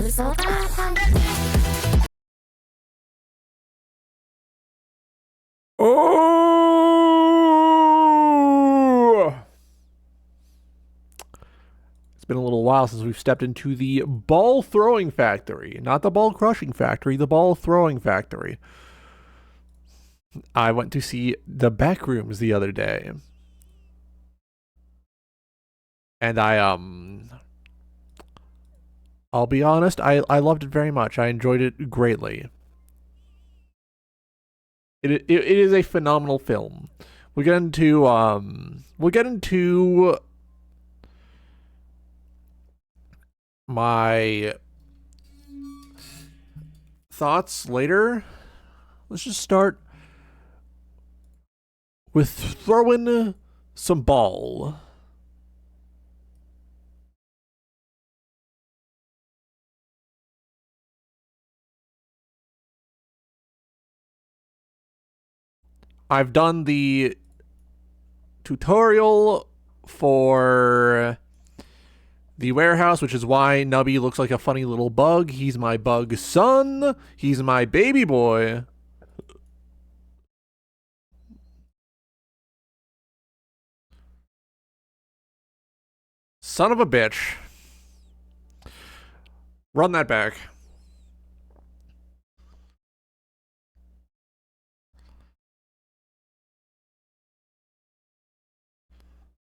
Oh! It's been a little while since we've stepped into the ball throwing factory. Not the ball crushing factory, the ball throwing factory. I went to see the Backrooms the other day. And I'll be honest, I loved it very much. I enjoyed it greatly. It is a phenomenal film. We'll get into my thoughts later. Let's just start with throwing some ball. I've done the tutorial for the warehouse, which is why Nubby looks like a funny little bug. He's my bug son. He's my baby boy. Son of a bitch. Run that back.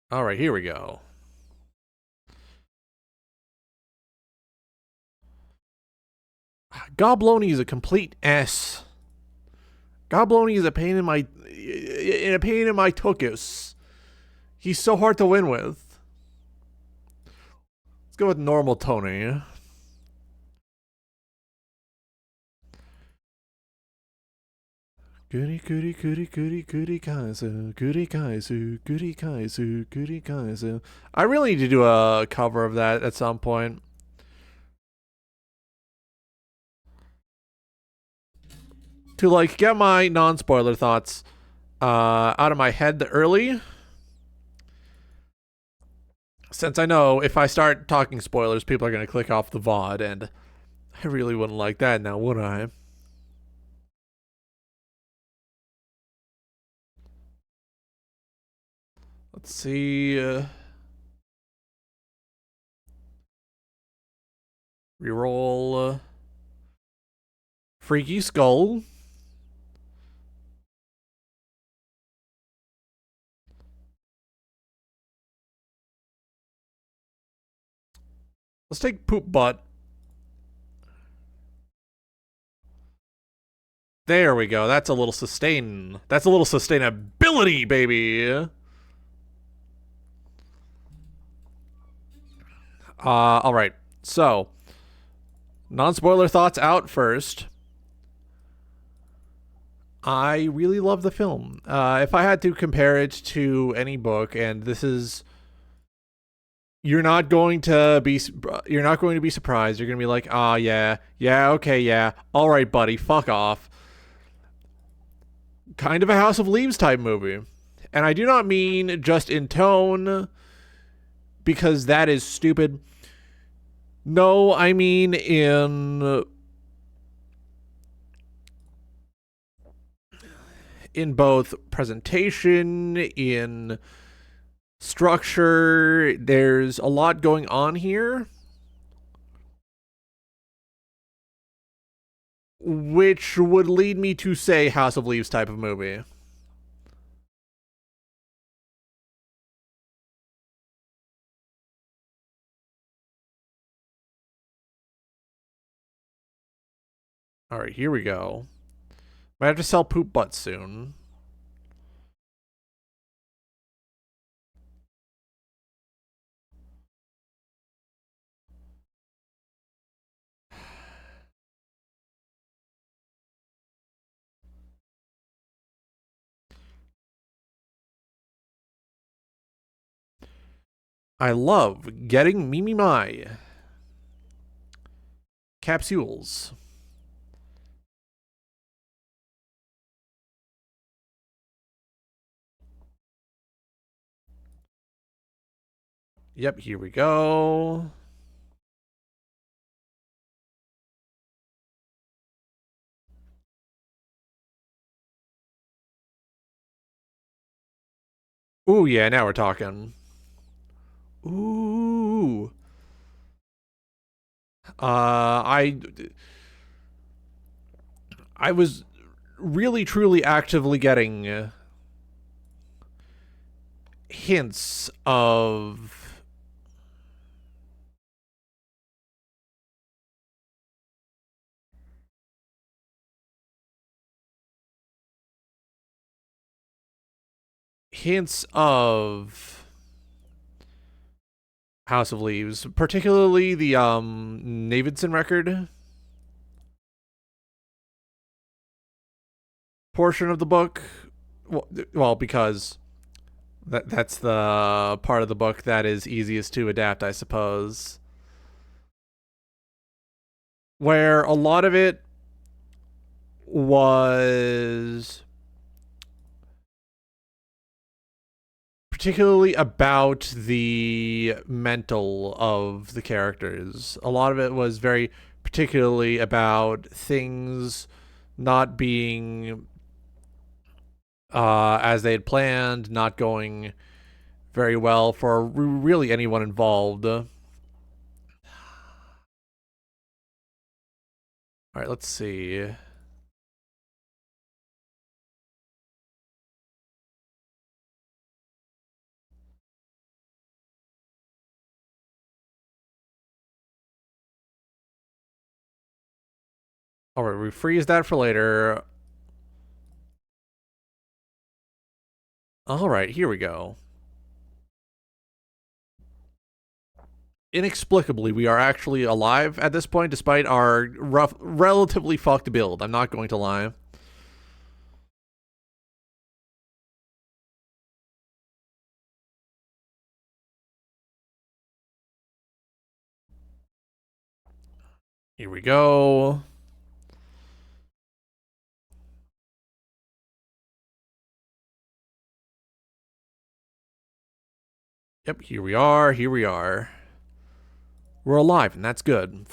All right, here we go. Gobloni is a complete S. Gobloni is a pain in my tuchus. He's so hard to win with. Let's go with normal Tony. Goody goody goody goody goody kaiser, goody kaiser, goody kaiser, goody kaiser. I really need to do a cover of that at some point. To like get my non-spoiler thoughts out of my head early. Since I know if I start talking spoilers, people are going to click off the VOD, and I really wouldn't like that now, would I? Let's see. Reroll. Freaky Skull. Let's take Poop Butt. There we go. That's a little sustain. That's a little sustainability, baby. All right. So, non-spoiler thoughts out first. I really love the film. If I had to compare it to any book, and this is, you're not going to be surprised. You're going to be like, ah, yeah, okay, yeah, all right, buddy, fuck off. Kind of a House of Leaves type movie, and I do not mean just in tone, because that is stupid. No, I mean in both presentation, in structure. There's a lot going on here, which would lead me to say House of Leaves type of movie. All right, here we go. Might have to sell Poop Butt soon. I love getting Mimi Mai capsules. Yep, here we go. Ooh, yeah, now we're talking. Ooh. I was really truly actively getting hints of hints of House of Leaves, particularly the Navidson record portion of the book. Well, because that's the part of the book that is easiest to adapt, I suppose. Where a lot of it was particularly about the mental of the characters. A lot of it was very particularly about things not being as they had planned, not going very well for really anyone involved. All right, let's see. All right, we freeze that for later. All right, here we go. Inexplicably, we are actually alive at this point, despite our relatively fucked build. I'm not going to lie. Here we go. Yep, here we are. Here we are. We're alive, and that's good.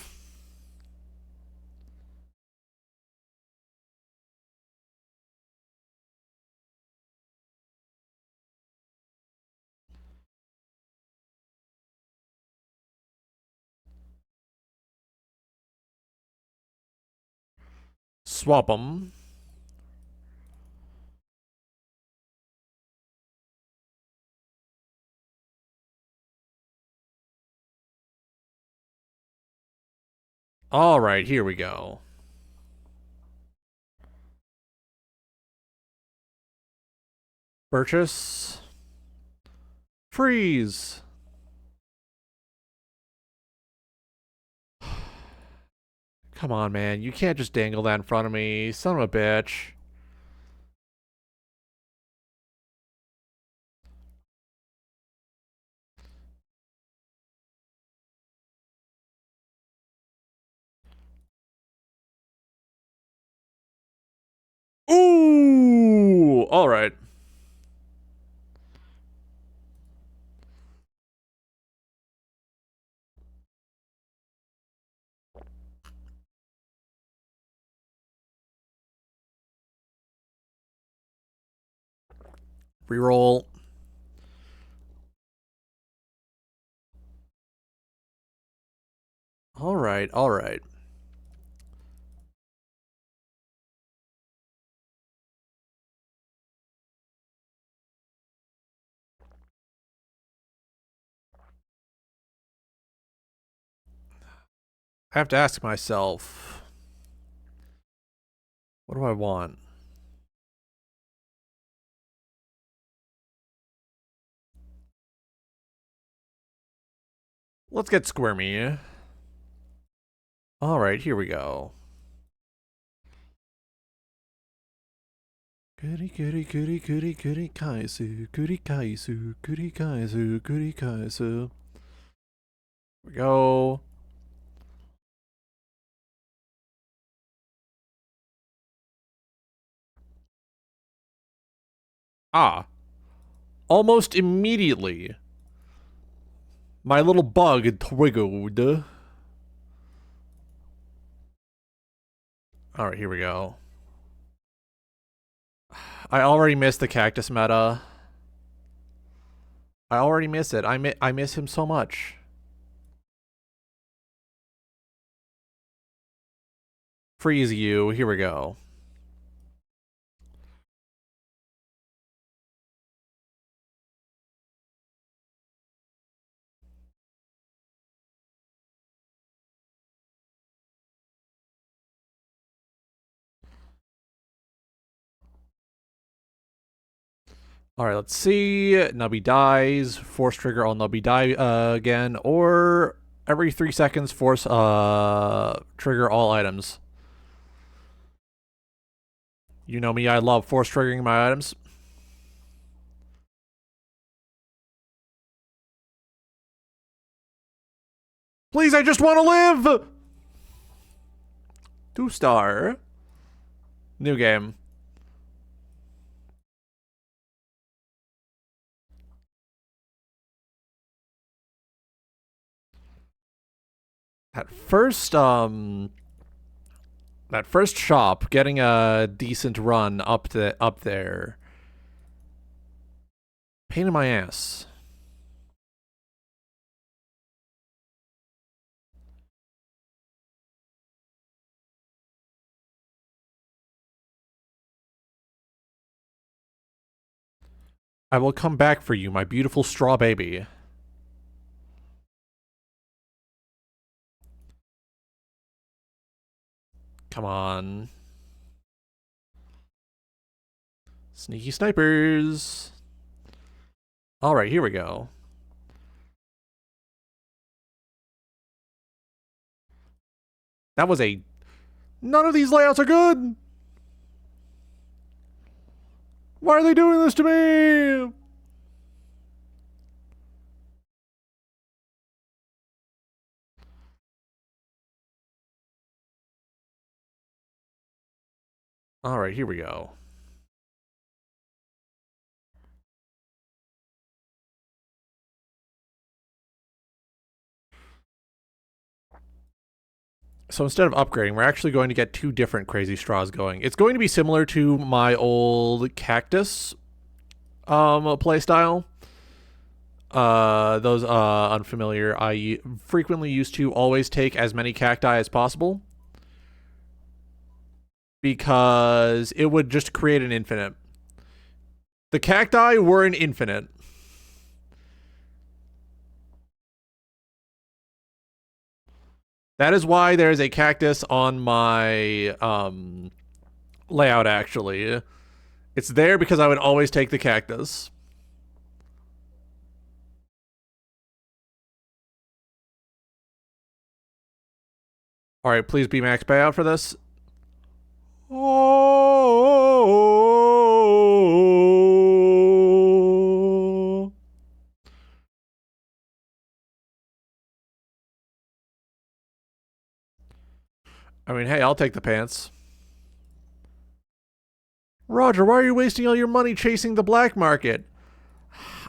Swap them. All right, here we go. Purchase. Freeze. Come on, man. You can't just dangle that in front of me. Son of a bitch. Ooh! All right. Reroll. All right, all right. I have to ask myself, what do I want? Let's get squirmy. All right, here we go. Goody goody goody goody goody kaisu, goody kaisu, goody kaisu, goody kaisu. Here we go. Ah, almost immediately, my little bug twiggled. All right, here we go. I already missed the cactus meta. I already miss it. I miss him so much. Freeze you. Here we go. All right, let's see. Nubby dies. Force trigger all Nubby die again, or every 3 seconds force trigger all items. You know me, I love force triggering my items. Please, I just want to live! 2-star. New game. At first, that first shop, getting a decent run up there. Pain in my ass. I will come back for you, my beautiful straw baby. Come on. Sneaky snipers. Alright, here we go. That was a... None of these layouts are good! Why are they doing this to me? Alright, here we go. So instead of upgrading, we're actually going to get 2 different crazy straws going. It's going to be similar to my old cactus playstyle. Those unfamiliar, I frequently used to always take as many cacti as possible because it would just create an infinite. The cacti were an infinite. That is why there is a cactus on my layout, actually. It's there because I would always take the cactus. Alright, please be max payout for this. Oh. I mean, hey, I'll take the pants. Roger, why are you wasting all your money chasing the black market?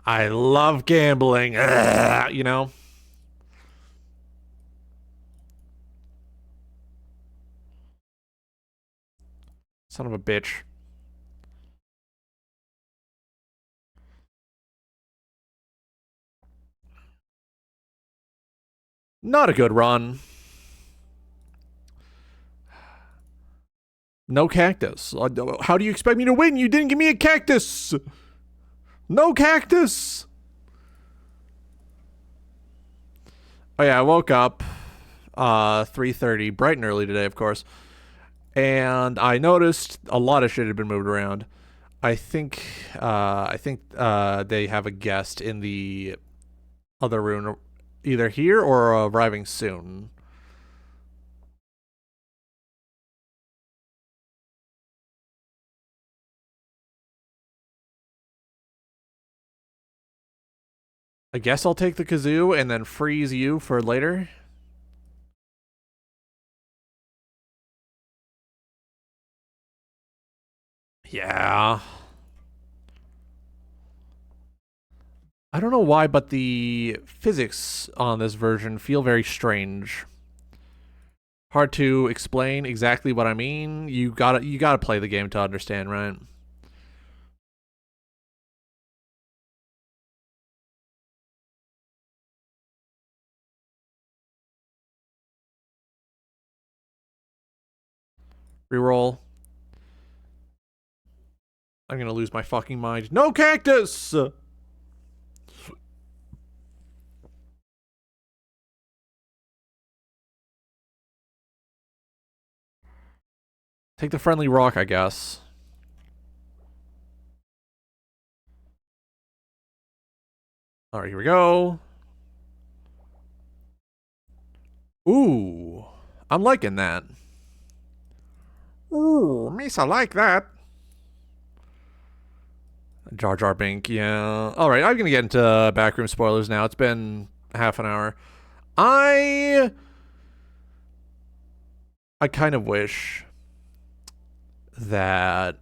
I love gambling. Ugh, you know? Son of a bitch. Not a good run. No cactus. How do you expect me to win? You didn't give me a cactus. No cactus. Oh yeah, I woke up 3:30, bright and early today, of course. And I noticed a lot of shit had been moved around. I think they have a guest in the other room, either here or arriving soon. I guess I'll take the kazoo and then freeze you for later. Yeah. I don't know why, but the physics on this version feel very strange. Hard to explain exactly what I mean. You gotta play the game to understand, right? Reroll. I'm gonna lose my fucking mind. No cactus! Take the friendly rock, I guess. Alright, here we go. Ooh. I'm liking that. Ooh, Misa like that. Jar Jar Bink, yeah. Alright, I'm gonna get into backroom spoilers now. It's been half an hour. I kind of wish that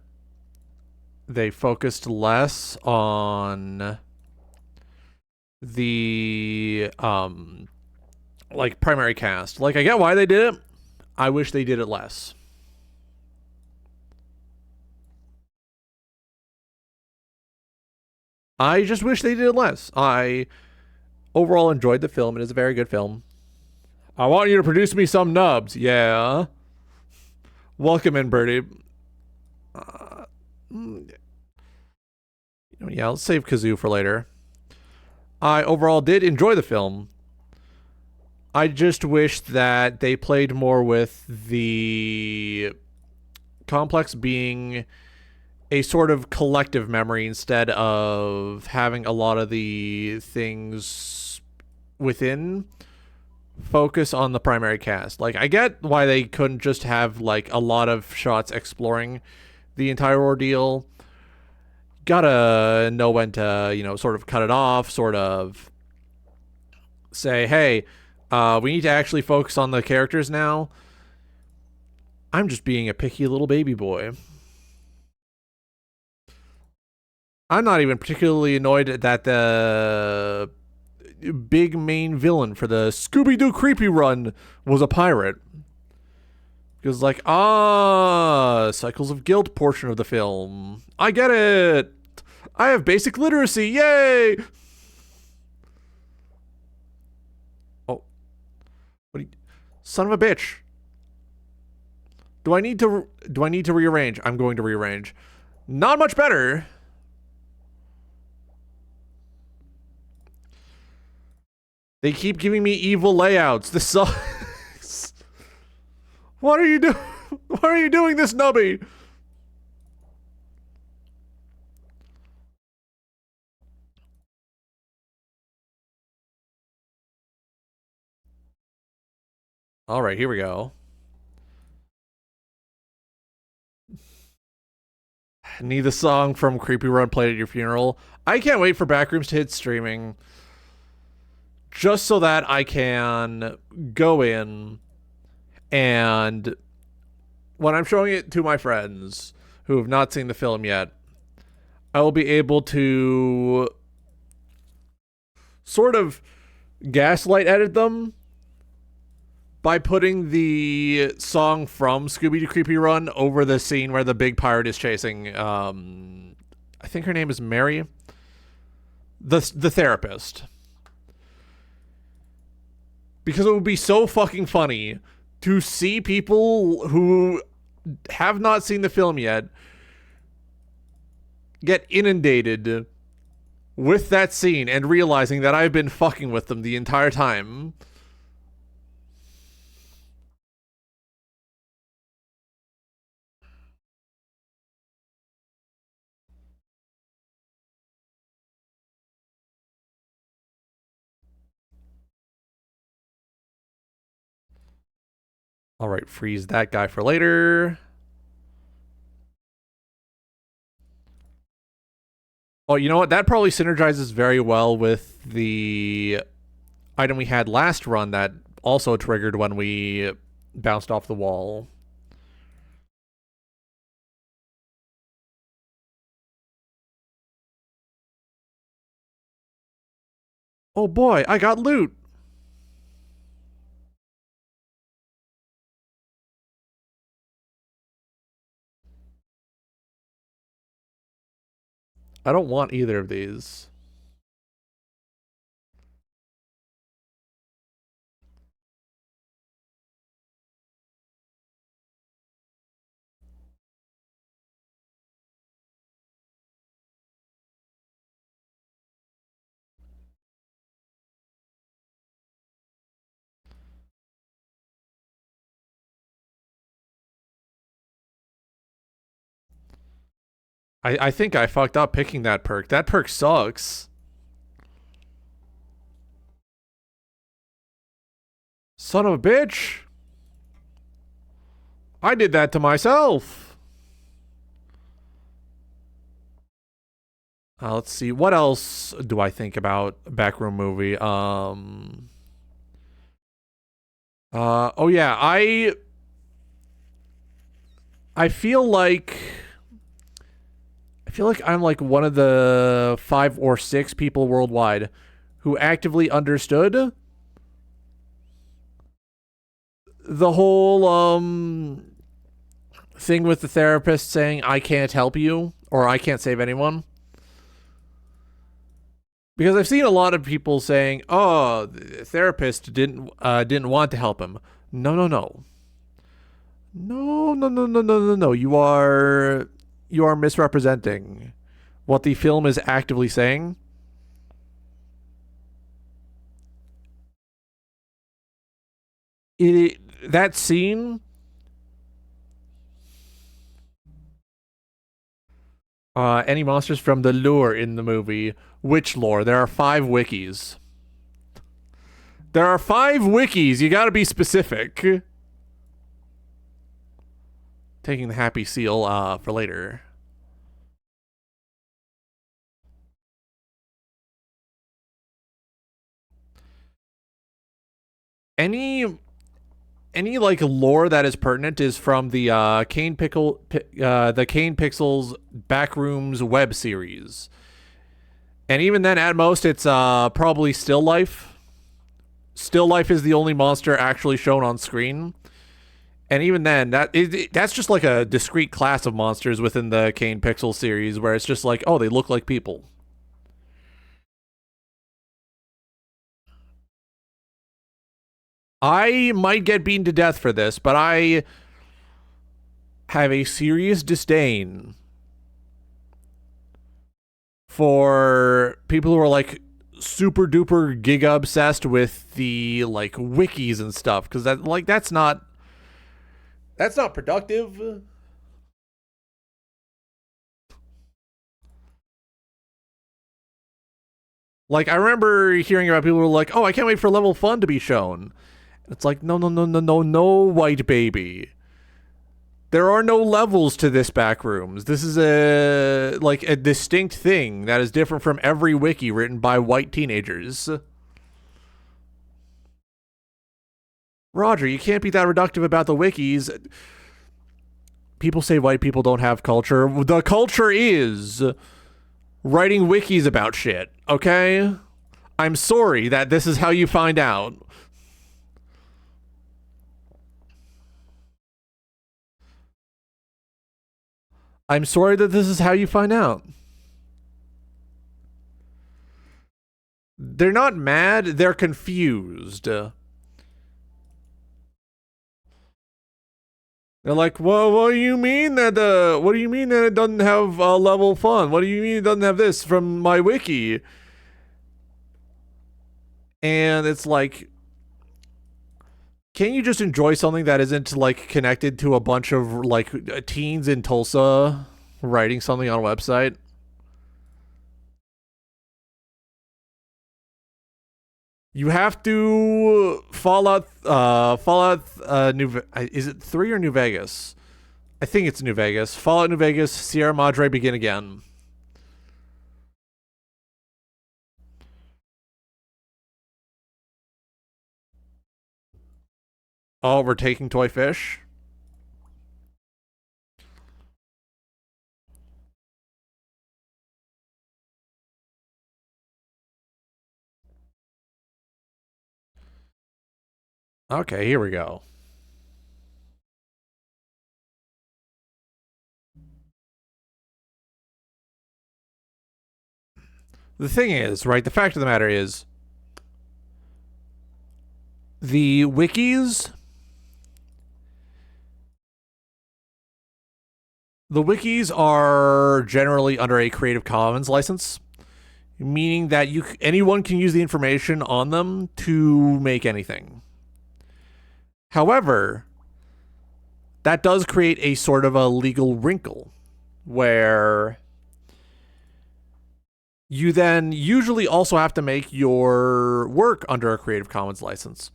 they focused less on the like primary cast. Like I get why they did it. I wish they did it less. I just wish they did it less. I overall enjoyed the film. It is a very good film. I want you to produce me some nubs. Yeah. Welcome in, Birdie. Uh, yeah, let's save Kazoo for later. I overall did enjoy the film. I just wish that they played more with the complex being a sort of collective memory instead of having a lot of the things within focus on the primary cast. Like, I get why they couldn't just have, like, a lot of shots exploring the entire ordeal. Gotta know when to, sort of cut it off, sort of say, hey, we need to actually focus on the characters now. I'm just being a picky little baby boy. I'm not even particularly annoyed that the big main villain for the Scooby-Doo Creepy Run was a pirate. Because, like, Cycles of Guilt portion of the film. I get it. I have basic literacy. Yay. Oh. What you, son of a bitch. Do I need to rearrange? I'm going to rearrange. Not much better. They keep giving me evil layouts. This sucks. What are you doing? Why are you doing this, Nubby? All right, here we go. Need the song from Creepy Run played at your funeral. I can't wait for Backrooms to hit streaming. Just so that I can go in and when I'm showing it to my friends who have not seen the film yet, I will be able to sort of gaslight edit them by putting the song from Scooby-Doo Creepy Run over the scene where the big pirate is chasing I think her name is Mary, the therapist. Because it would be so fucking funny to see people who have not seen the film yet get inundated with that scene and realizing that I've been fucking with them the entire time. All right, freeze that guy for later. Oh, you know what? That probably synergizes very well with the item we had last run that also triggered when we bounced off the wall. Oh boy, I got loot. I don't want either of these. I think I fucked up picking that perk. That perk sucks. Son of a bitch. I did that to myself. Let's see. What else do I think about Backroom movie? Oh yeah, I feel like I'm like one of the 5 or 6 people worldwide who actively understood the whole thing with the therapist saying I can't help you or I can't save anyone. Because I've seen a lot of people saying, "Oh, the therapist didn't want to help him." No, no, no. No, no, no, no, no, no, no. You are misrepresenting what the film is actively saying. That scene, any monsters from the lore in the movie? Which lore? There are 5 wikis. There are 5 wikis. You got to be specific. Taking the happy seal for later. Any like lore that is pertinent is from the the Kane Pixels Backrooms web series, and even then, at most, it's probably Still Life. Still Life is the only monster actually shown on screen, and even then, that's just like a discrete class of monsters within the Kane Pixel series, where it's just like, oh, they look like people. I might get beaten to death for this, but I have a serious disdain for people who are like super duper giga obsessed with the like wikis and stuff, because that's not productive. Like I remember hearing about people who were like, "Oh, I can't wait for level fun to be shown." It's like, no, no, no, no, no, no, white baby. There are no levels to this backrooms. This is a distinct thing that is different from every wiki written by white teenagers. Roger, you can't be that reductive about the wikis. People say white people don't have culture. The culture is writing wikis about shit, okay? I'm sorry that this is how you find out. I'm sorry that this is how you find out. They're not mad, they're confused. They're like, well, what do you mean that it doesn't have level fun? What do you mean it doesn't have this from my wiki? And it's like, can you just enjoy something that isn't like connected to a bunch of like teens in Tulsa writing something on a website? You have to Fallout New is it 3 or New Vegas? I think it's New Vegas. Fallout New Vegas, Sierra Madre Begin Again. Oh, we're taking Toy Fish. Okay, here we go. The thing is, right, the fact of the matter is the wikis are generally under a Creative Commons license, meaning that anyone can use the information on them to make anything. However, that does create a sort of a legal wrinkle where You then usually also have to make your work under a Creative Commons license.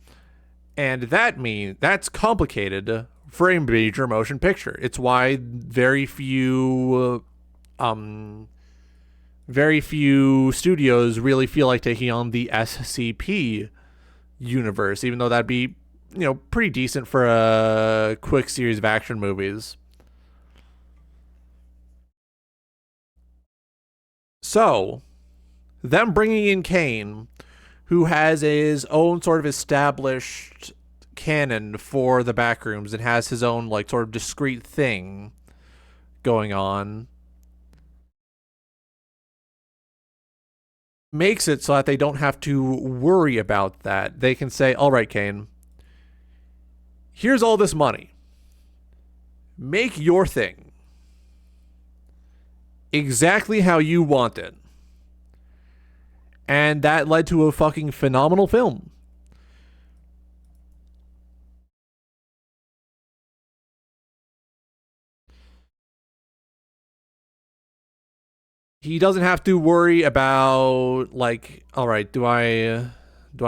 And that's complicated for a major motion picture. It's why very few studios really feel like taking on the SCP universe, even though that'd be, pretty decent for a quick series of action movies. So, them bringing in Kane, who has his own sort of established canon for the backrooms and has his own like sort of discrete thing going on, makes it so that they don't have to worry about that. They can say, all right, Kane, here's all this money. Make your thing exactly how you want it. And that led to a fucking phenomenal film. He doesn't have to worry about like, all right, do I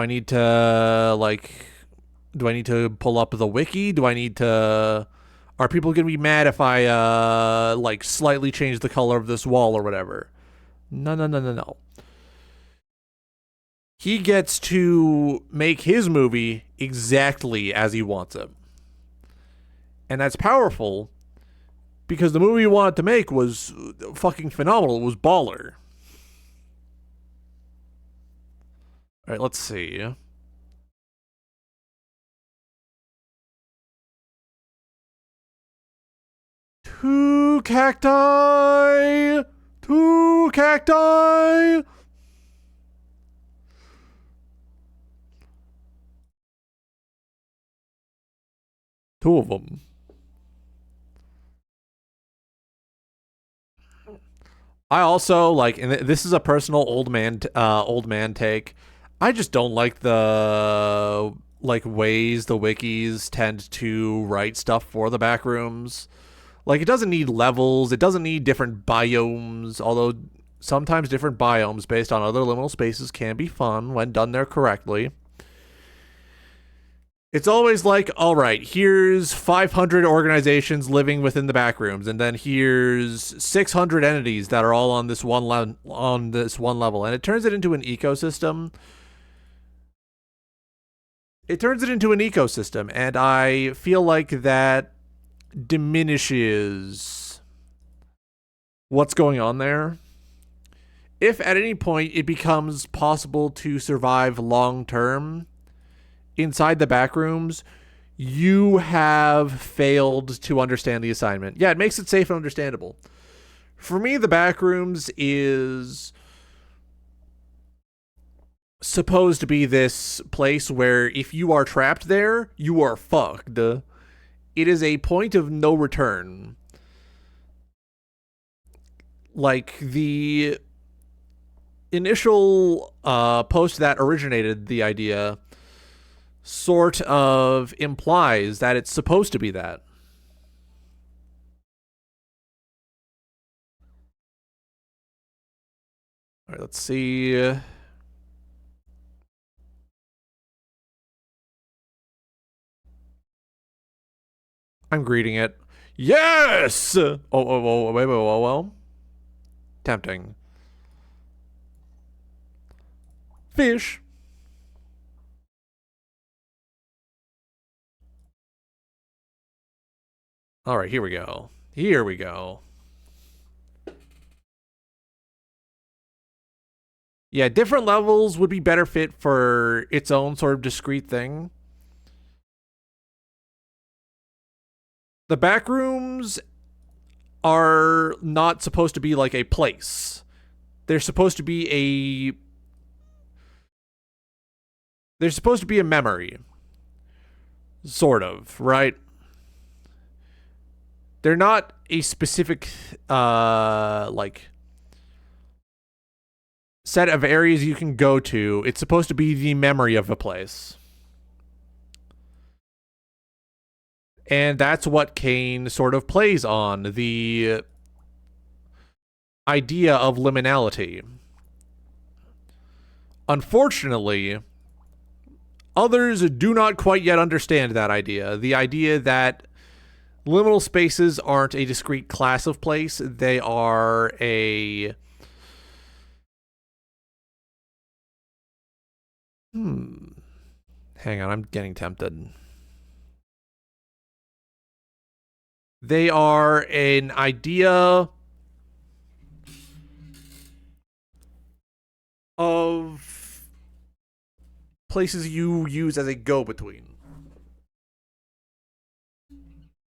need to like do I need to pull up the wiki? Do I need to are people going to be mad if I like slightly change the color of this wall or whatever? No, no, no, no, no. He gets to make his movie exactly as he wants it. And that's powerful because the movie he wanted to make was fucking phenomenal. It was baller. All right, let's see. Two cacti! Two cacti! Two of them. I also like, and this is a personal old man take. I just don't like the like ways the wikis tend to write stuff for the backrooms. Like, it doesn't need levels, it doesn't need different biomes, although sometimes different biomes based on other liminal spaces can be fun when done there correctly. It's always like, all right, here's 500 organizations living within the backrooms, and then here's 600 entities that are all on this one level, and it turns it into an ecosystem. And I feel like that diminishes what's going on there. If at any point it becomes possible to survive long term inside the backrooms, you have failed to understand the assignment. Yeah, it makes it safe and understandable. For me, the backrooms is supposed to be this place where if you are trapped there, you are fucked. It is a point of no return. Like the initial post that originated the idea sort of implies that it's supposed to be that. All right, let's see. I'm greeting it. Yes! Wait, well. Tempting. Fish. All right, here we go. Here we go. Yeah, different levels would be better fit for its own sort of discrete thing. The backrooms are not supposed to be like a place. They're supposed to be a they're supposed to be a memory. Sort of, right? They're not a specific like set of areas you can go to. It's supposed to be the memory of a place. And that's what Kane sort of plays on, the idea of liminality. Unfortunately, others do not quite yet understand that idea. The idea that liminal spaces aren't a discrete class of place, they are a. Hang on, I'm getting tempted. They are an idea of places you use as a go-between.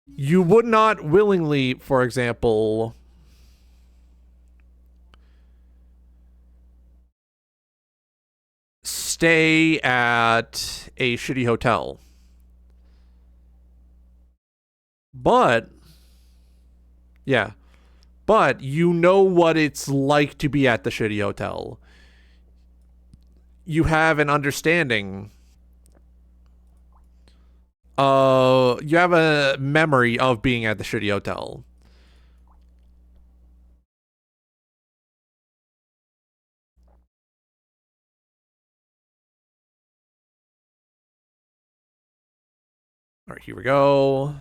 You would not willingly, for example, stay at a shitty hotel. But, yeah. But you know what it's like to be at the shitty hotel. You have an understanding. You have a memory of being at the shitty hotel. All right, here we go.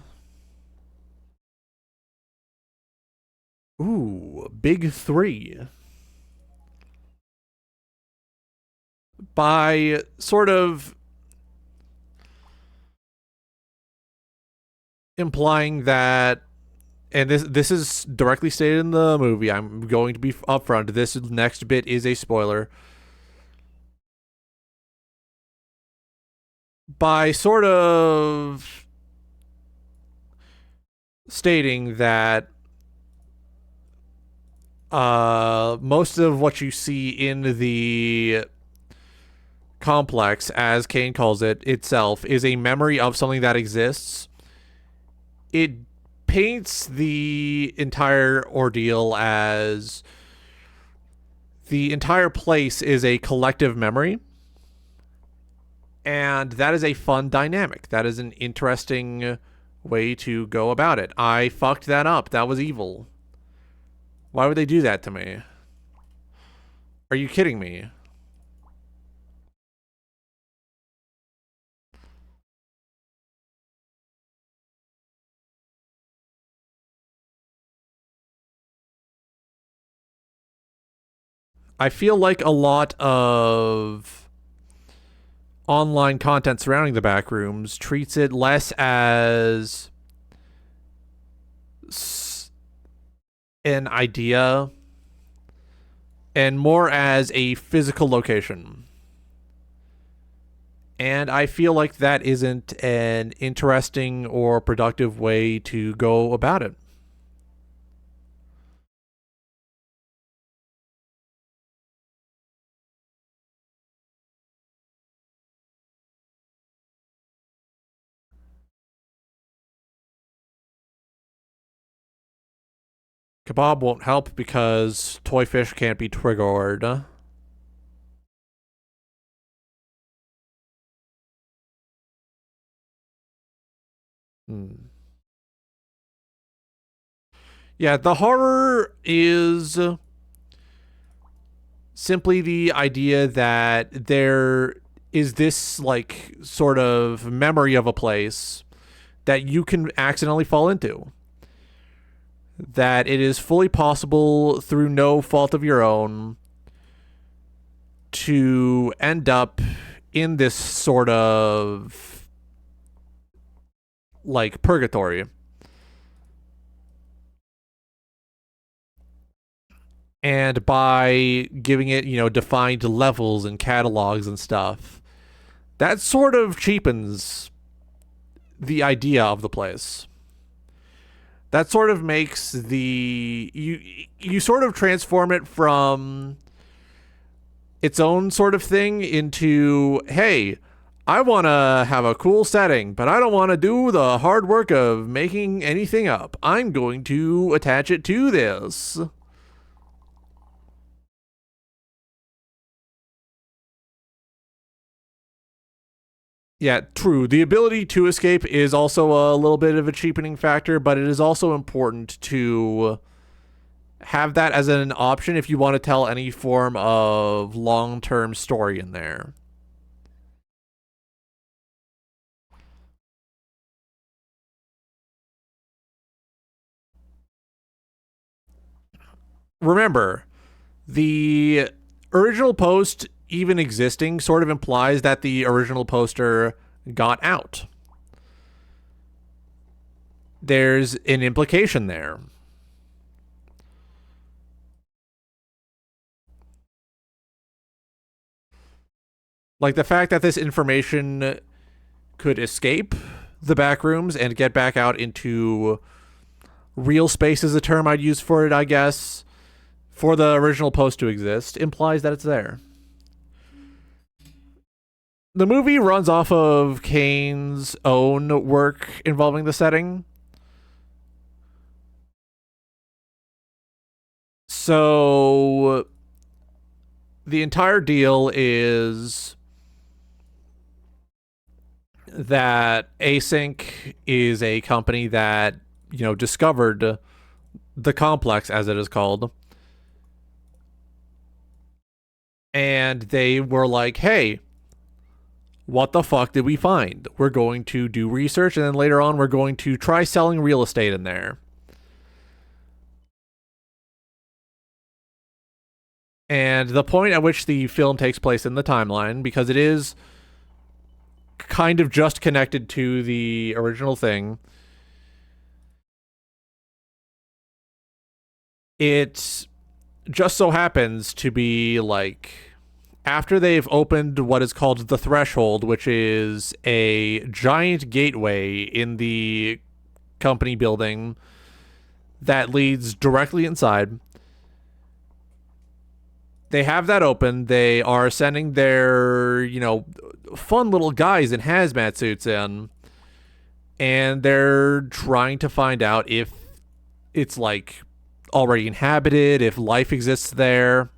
Ooh, big three. By sort of implying that, and this is directly stated in the movie, I'm going to be upfront, this next bit is a spoiler. By sort of stating that most of what you see in the complex, as Kane calls it, itself, is a memory of something that exists. It paints the entire ordeal as the entire place is a collective memory. And that is a fun dynamic. That is an interesting way to go about it. I fucked that up. That was evil. Why would they do that to me? Are you kidding me? I feel like a lot of online content surrounding the backrooms treats it less as an idea and more as a physical location. And I feel like that isn't an interesting or productive way to go about it. Kebab won't help because toy fish can't be triggered. Hmm. Yeah, the horror is simply the idea that there is this like sort of memory of a place that you can accidentally fall into. That it is fully possible through no fault of your own to end up in this sort of like purgatory. And by giving it, defined levels and catalogs and stuff, that sort of cheapens the idea of the place. That sort of makes you sort of transform it from its own sort of thing into, hey, I want to have a cool setting, but I don't want to do the hard work of making anything up. I'm going to attach it to this. Yeah, true. The ability to escape is also a little bit of a cheapening factor, but it is also important to have that as an option if you want to tell any form of long-term story in there. Remember, the original post even existing sort of implies that the original poster got out. There's an implication there. Like the fact that this information could escape the backrooms and get back out into real space is a term I'd use for it, I guess, for the original post to exist, implies that it's there. The movie runs off of Kane's own work involving the setting. So the entire deal is that Async is a company that, discovered the complex, as it is called. And they were like, hey, what the fuck did we find? We're going to do research, and then later on, we're going to try selling real estate in there. And the point at which the film takes place in the timeline, because it is kind of just connected to the original thing, it just so happens to be like after they've opened what is called the threshold, which is a giant gateway in the company building that leads directly inside. They have that open. They are sending their, fun little guys in hazmat suits in, and they're trying to find out if it's like already inhabited, if life exists there.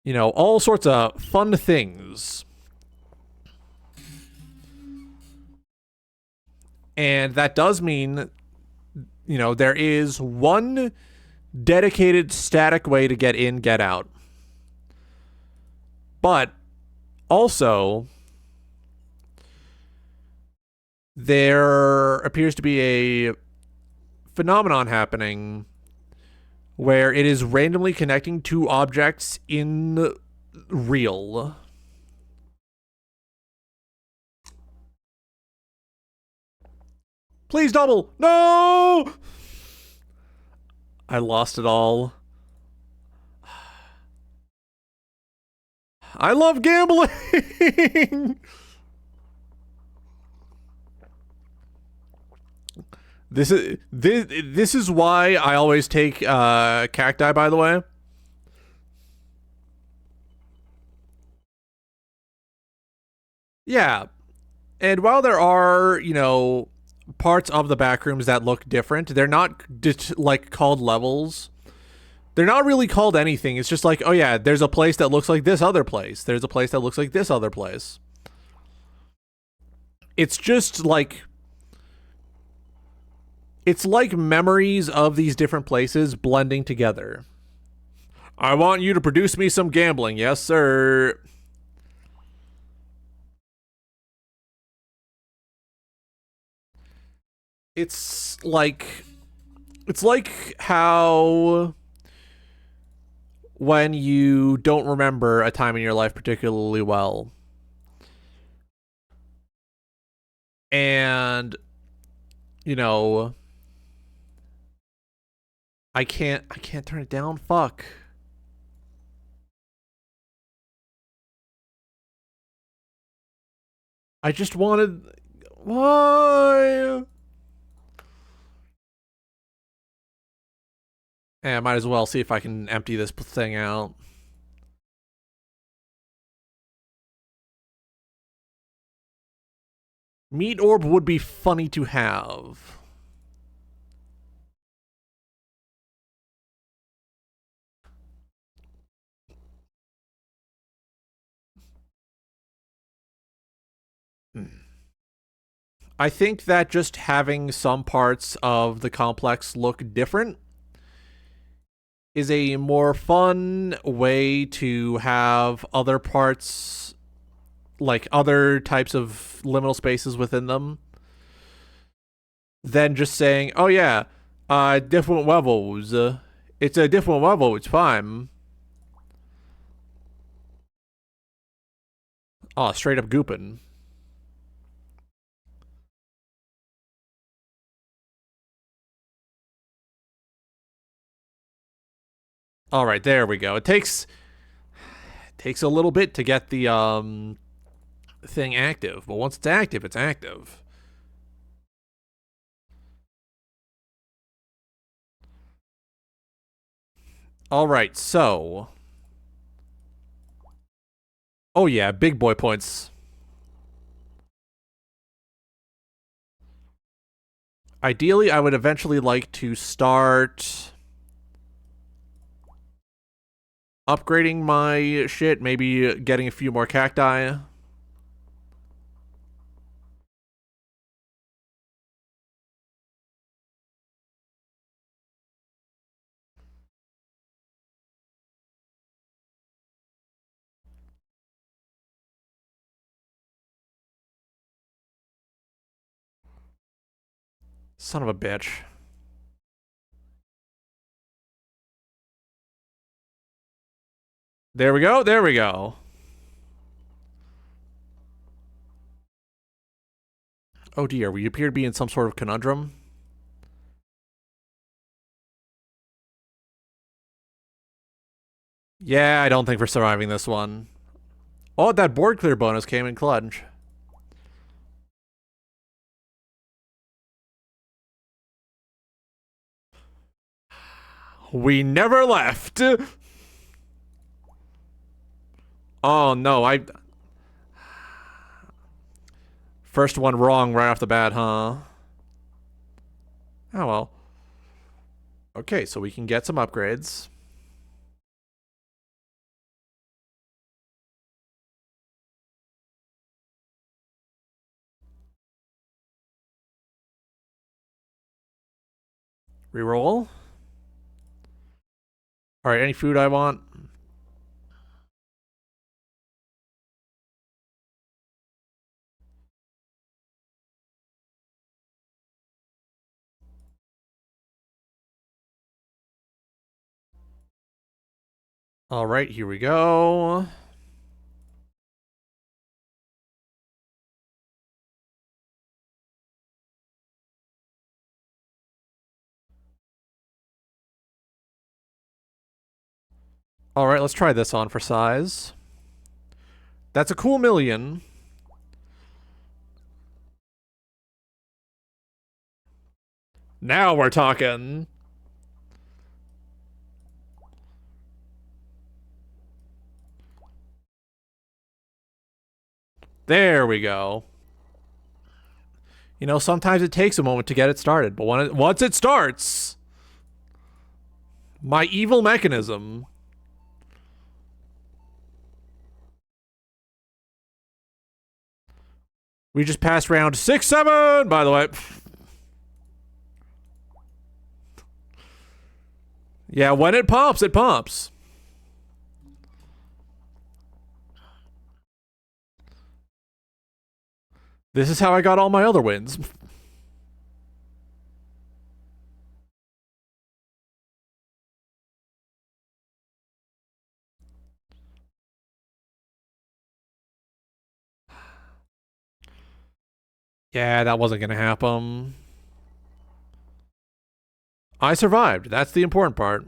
All sorts of fun things. And that does mean, there is one dedicated static way to get in, get out. But also, there appears to be a phenomenon happening where it is randomly connecting two objects in real. Please double. No! I lost it all. I love gambling. This is why I always take cacti, by the way. Yeah. And while there are, parts of the backrooms that look different, they're not like called levels. They're not really called anything. It's just like, oh yeah, there's a place that looks like this other place. There's a place that looks like this other place. It's just like it's like memories of these different places blending together. I want you to produce me some gambling. Yes, sir. It's like how when you don't remember a time in your life particularly well and you know I can't turn it down. Fuck. I just wanted why? Yeah, I might as well see if I can empty this thing out. Meat orb would be funny to have. I think that just having some parts of the complex look different is a more fun way to have other parts, like other types of liminal spaces within them, than just saying, "Oh yeah, different levels. It's a different level. It's fine." Oh, straight up gooping. All right, there we go. It takes a little bit to get the thing active, but once it's active, it's active. All right, so oh yeah, big boy points. Ideally, I would eventually like to start upgrading my shit, maybe getting a few more cacti. Son of a bitch. There we go. There we go. Oh dear, we appear to be in some sort of conundrum. Yeah, I don't think we're surviving this one. Oh, that board clear bonus came in clutch. We never left. Oh no, I first one wrong right off the bat, huh? Oh well. Okay, so we can get some upgrades. Reroll. All right, any food I want. All right, here we go. All right, let's try this on for size. That's a cool million. Now we're talking. There we go. You know, sometimes it takes a moment to get it started, but once it starts, my evil mechanism. We just passed round 6-7, by the way. Yeah, when it pops, it pops. This is how I got all my other wins. Yeah, that wasn't gonna happen. I survived. That's the important part.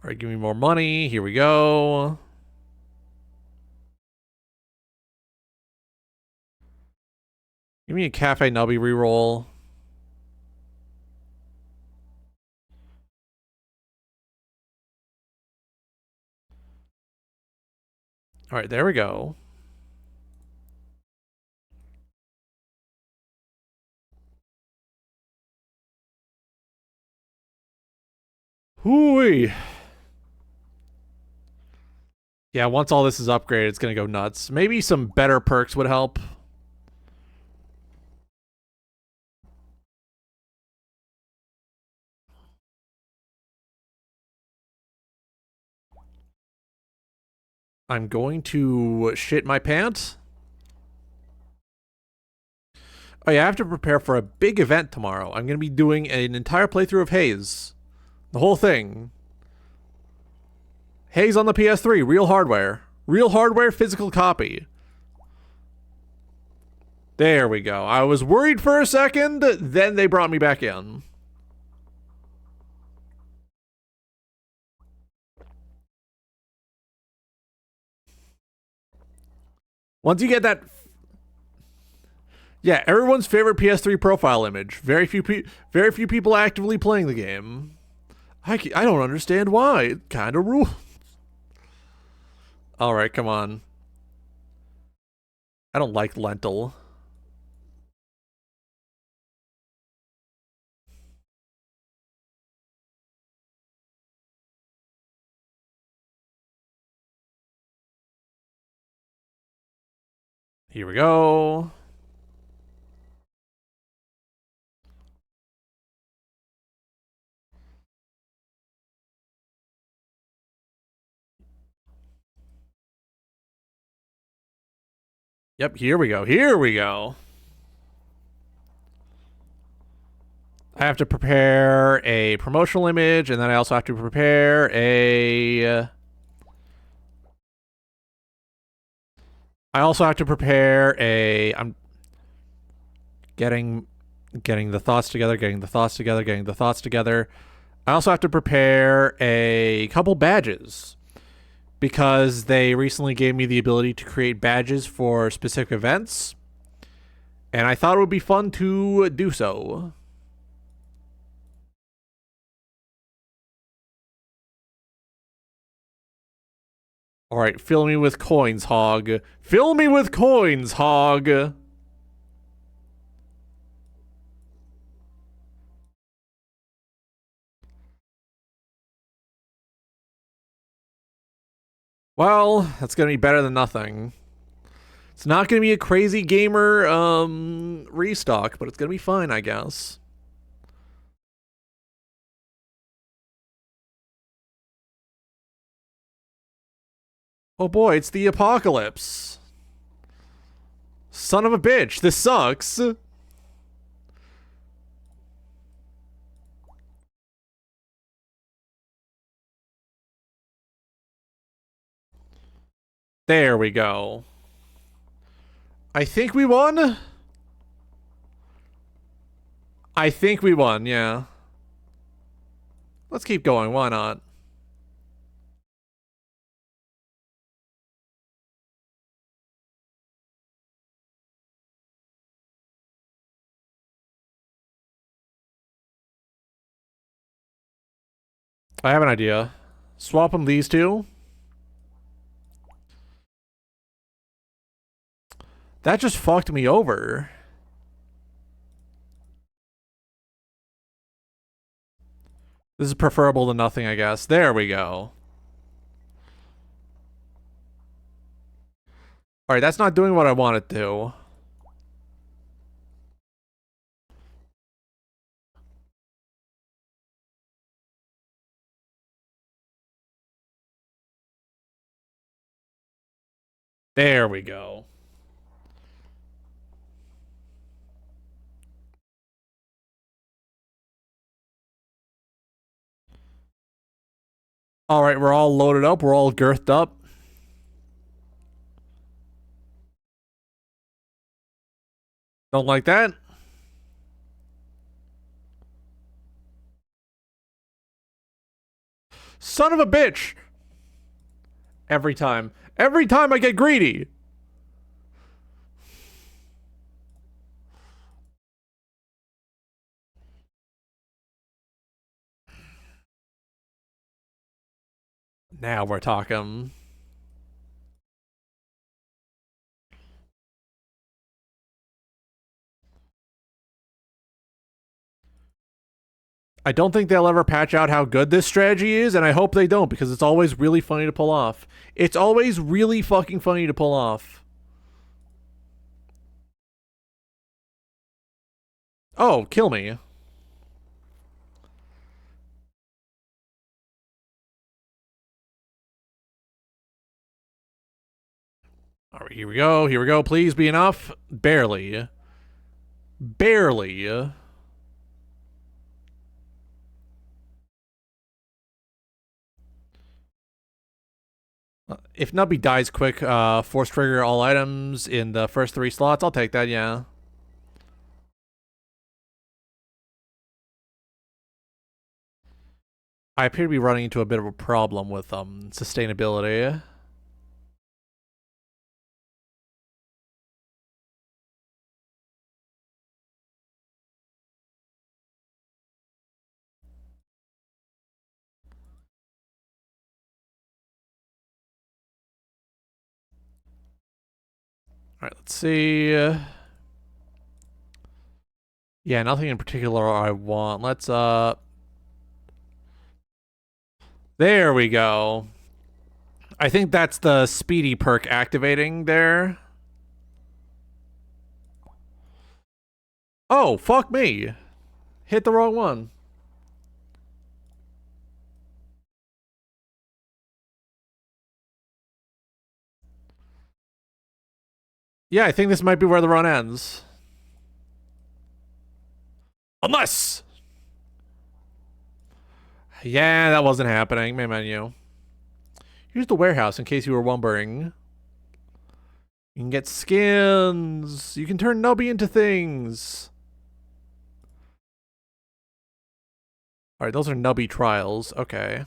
All right, give me more money. Here we go. Give me a cafe nubby reroll. All right, there we go. Hooey. Yeah, once all this is upgraded, it's gonna go nuts. Maybe some better perks would help. I'm going to shit my pants. Oh yeah, I have to prepare for a big event tomorrow. I'm gonna be doing an entire playthrough of Haze. The whole thing. Haze on the PS3, real hardware. Real hardware, physical copy. There we go. I was worried for a second, then they brought me back in. Once you get that, yeah, everyone's favorite PS3 profile image. Very few people actively playing the game. I don't understand why. It kind of rules. All right, come on. I don't like lentil. Here we go. Yep, here we go. Here we go. I have to prepare a promotional image, and then I also have to prepare a. I also have to prepare a. I'm getting the thoughts together, getting the thoughts together, getting the thoughts together. I also have to prepare a couple badges because they recently gave me the ability to create badges for specific events, and I thought it would be fun to do so. All right, fill me with coins, hog. Fill me with coins, hog. Well, that's gonna be better than nothing. It's not gonna be a crazy gamer restock, but it's gonna be fine, I guess. Oh boy, it's the apocalypse. Son of a bitch, this sucks. There we go. I think we won. I think we won, yeah. Let's keep going, why not? I have an idea. Swap them these two. That just fucked me over. This is preferable to nothing, I guess. There we go. Alright, that's not doing what I want it to. There we go. Alright, we're all loaded up. We're all girthed up. Don't like that? Son of a bitch! Every time. Every time I get greedy! Now we're talking. I don't think they'll ever patch out how good this strategy is, and I hope they don't because it's always really funny to pull off. It's always really fucking funny to pull off. Oh, kill me. All right, here we go. Here we go. Please be enough. Barely. Barely. If Nubby dies quick, force trigger all items in the first 3 slots. I'll take that, yeah. I appear to be running into a bit of a problem with sustainability. Alright, let's see. Yeah, nothing in particular I want. Let's, there we go. I think that's the speedy perk activating there. Oh, fuck me. Hit the wrong one. Yeah, I think this might be where the run ends. Unless... Yeah, that wasn't happening. Main menu. Here's the warehouse in case you were wondering. You can get skins. You can turn Nubby into things. Alright, those are Nubby trials. Okay.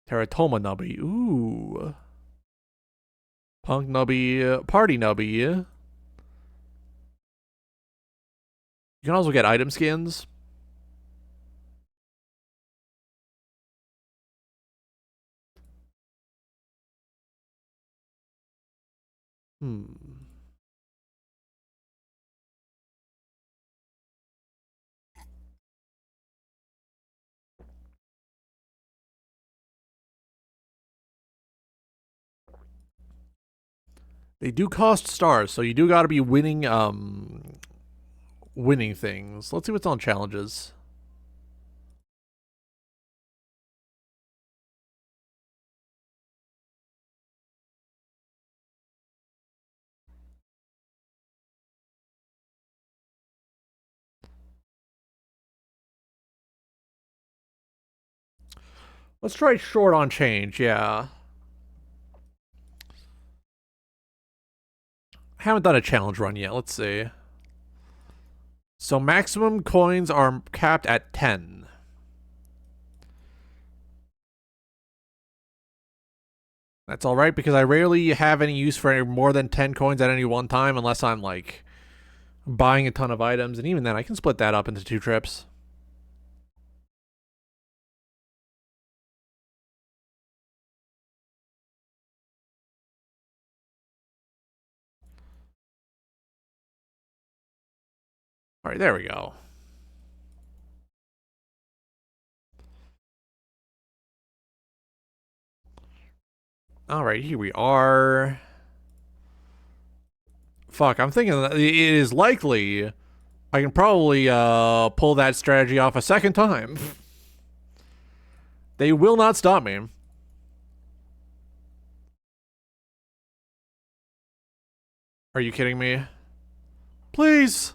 Teratoma Nubby. Ooh. Punk Nubby. Party Nubby. You can also get item skins. Hmm. They do cost stars, so you do gotta be winning things. Let's see what's on challenges. Let's try short on change, yeah. Haven't done a challenge run yet. Let's see. So maximum coins are capped at 10. That's alright because I rarely have any use for more than 10 coins at any one time unless I'm like buying a ton of items, and even then I can split that up into 2 trips. Alright, there we go. Alright, here we are. Fuck, I'm thinking that it is likely I can probably pull that strategy off a second time. They will not stop me. Are you kidding me? Please.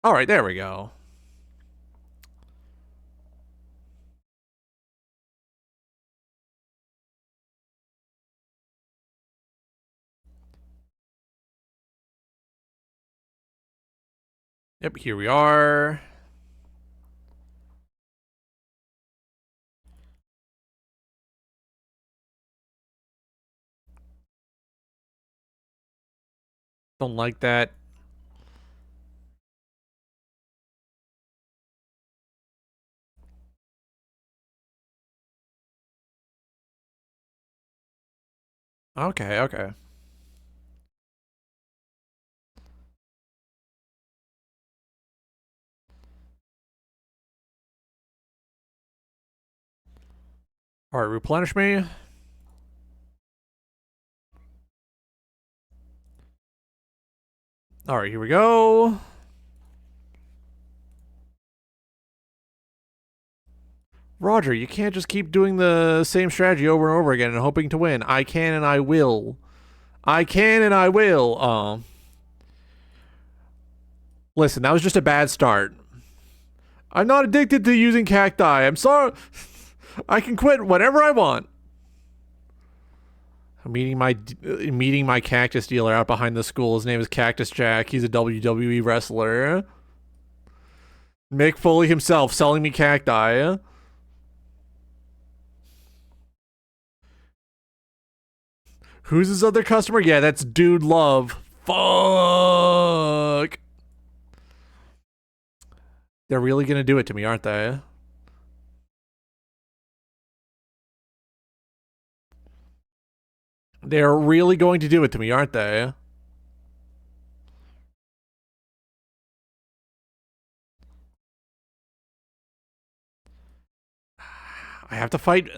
Alright, there we go. Yep, here we are. Don't like that. Okay, okay. All right, replenish me. All right, here we go. Roger, you can't just keep doing the same strategy over and over again and hoping to win. I can and I will. I can and I will. Listen, that was just a bad start. I'm not addicted to using cacti. I'm sorry. I can quit whenever I want. I'm meeting my cactus dealer out behind the school. His name is Cactus Jack. He's a WWE wrestler. Mick Foley himself selling me cacti. Who's his other customer? Yeah, that's Dude Love. Fuck. They're really gonna do it to me, aren't they? They're really going to do it to me, aren't they? I have to fight.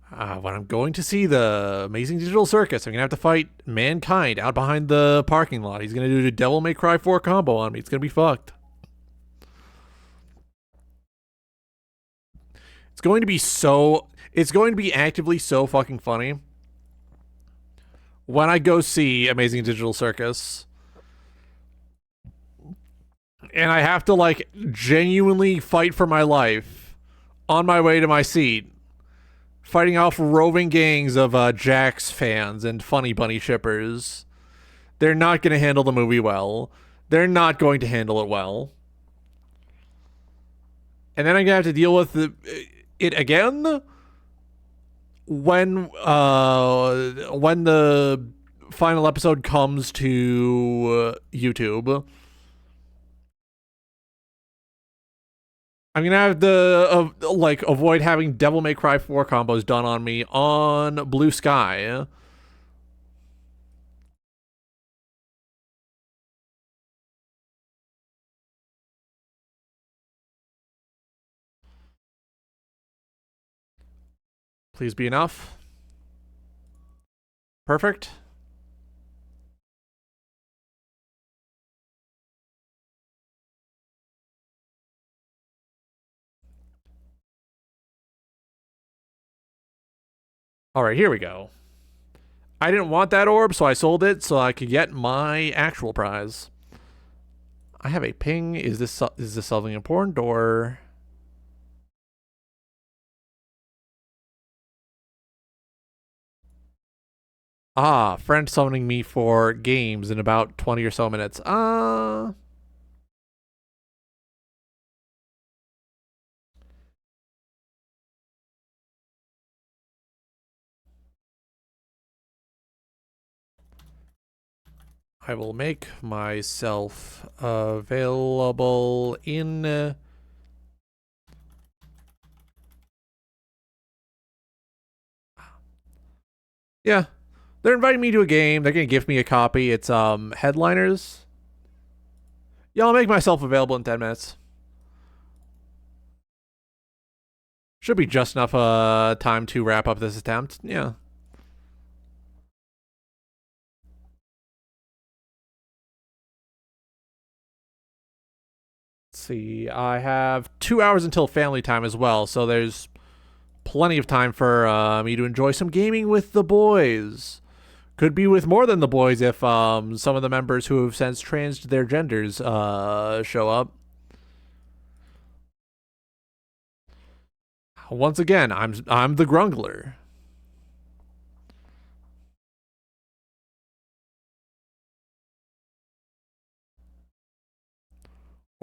When I'm going to see the Amazing Digital Circus, I'm gonna have to fight Mankind out behind the parking lot. He's gonna do the Devil May Cry 4 combo on me. It's gonna be fucked. It's going to be so. It's going to be actively so fucking funny when I go see Amazing Digital Circus, and I have to like genuinely fight for my life on my way to my seat, fighting off roving gangs of Jax fans and Funny Bunny shippers. They're not going to handle the movie well. They're not going to handle it well. And then I'm going to have to deal with it again when the final episode comes to YouTube. I'm gonna have to like avoid having Devil May Cry 4 combos done on me on Blue Sky. Please be enough. Perfect. All right, here we go. I didn't want that orb, so I sold it so I could get my actual prize. I have a ping. Is this something important or? Ah, friend summoning me for games in about 20 or so minutes. I will make myself available in. Yeah, they're inviting me to a game. They're gonna give me a copy. It's Headliners. Yeah, I'll make myself available in 10 minutes. Should be just enough time to wrap up this attempt. Yeah. Let's see. I have 2 hours until family time as well, so there's plenty of time for me to enjoy some gaming with the boys. Could be with more than the boys if some of the members who have since changed their genders show up. Once again, I'm the Grungler.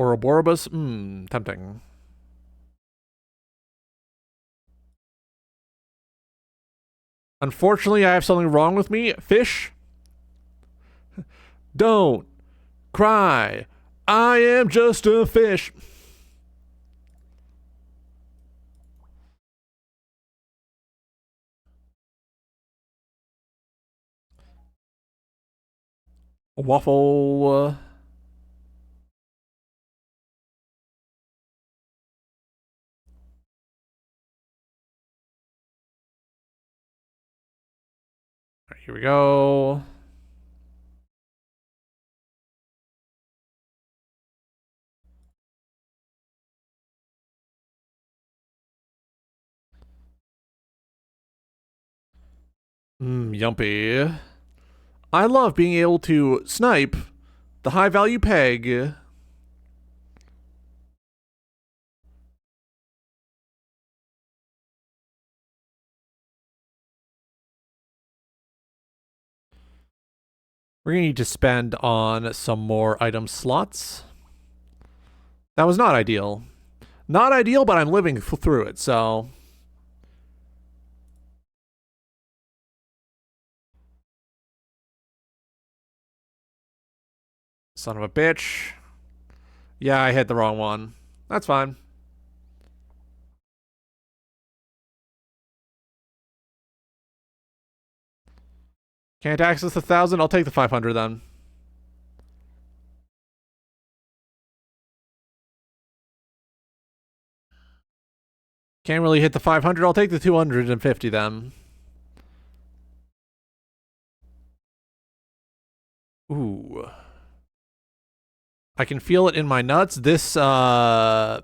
Ouroboros? Tempting. Unfortunately, I have something wrong with me. Fish, don't cry. I am just a fish. Waffle. Right, here we go. Yumpy. I love being able to snipe the high value peg. We're going to need to spend on some more item slots. That was not ideal. Not ideal, but I'm living through it, so. Son of a bitch. Yeah, I hit the wrong one. That's fine. Can't access the 1,000? I'll take the 500 then. Can't really hit the 500. I'll take the 250 then. Ooh. I can feel it in my nuts. This run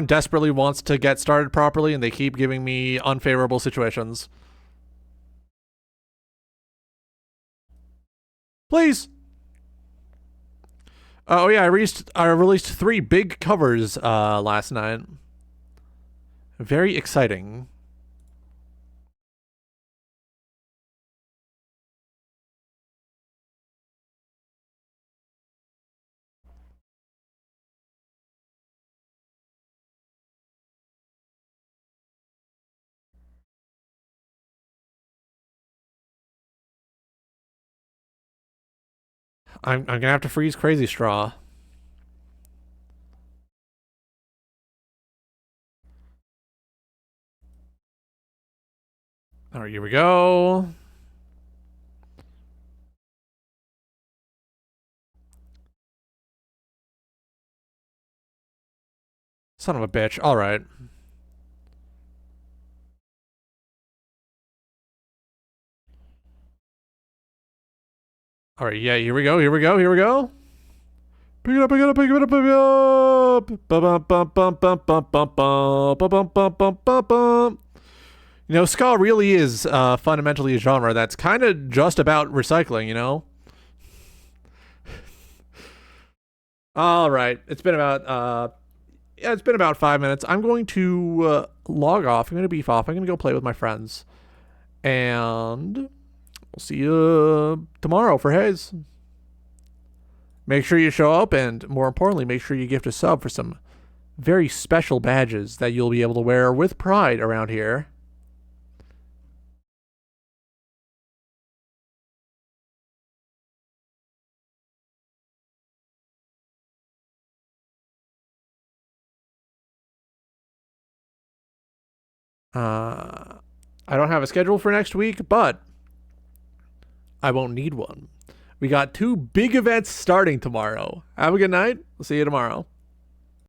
desperately wants to get started properly, and they keep giving me unfavorable situations. Please. Oh yeah, I released 3 big covers last night. Very exciting. I'm gonna have to freeze Crazy Straw. All right, here we go. Son of a bitch. All right. All right, yeah, here we go. Here we go. Here we go. Pick it up, pick it up, pick it up, pick it up. Bum bum bum bum bum bum bum bum bum bum bum bum. You know, ska really is fundamentally a genre that's kind of just about recycling, you know? All right. It's been about 5 minutes. I'm going to log off. I'm going to beef off. I'm going to go play with my friends. And we'll see you tomorrow for Haze. Make sure you show up, and more importantly, make sure you gift a sub for some very special badges that you'll be able to wear with pride around here. I don't have a schedule for next week, but I won't need one. We got 2 big events starting tomorrow. Have a good night. We'll see you tomorrow.